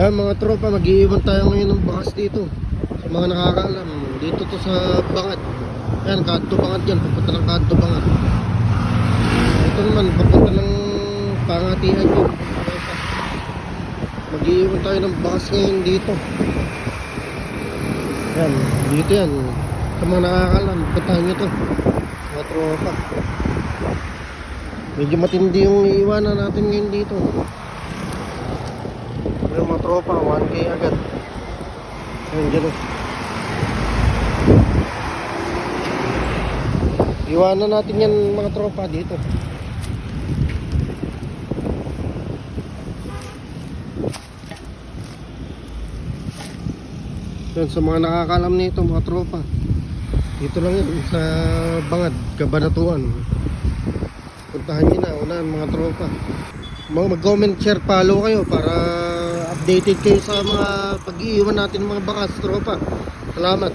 Ayan mga tropa, mag-iiwan tayo ngayon ng bakas dito. Sa mga nakakaalam, dito to sa Bangad. Ayan, Kanto Bangad yan, papunta ng Kanto Bangad. Ito naman, papunta ng Pangatian yun. Mag-iiwan tayo ng bakas ngayon dito. Ayan, dito yan. Sa mga nakakaalam, puntahan nyo to mga tropa. Medyo matindi yung iiwanan natin ngayon dito. Pero mga tropa, 1K agad. Ayun, dyan o. Iwanan natin yan mga tropa dito. Yan, sa mga nakakalam nito mga tropa, dito lang yan sa Bangad, Cabanatuan. Puntahan nyo na, unahan mga tropa. Mag-comment, share, follow kayo para updated kayo sa mga pag-iiwan natin ng mga bakas tropa. Salamat.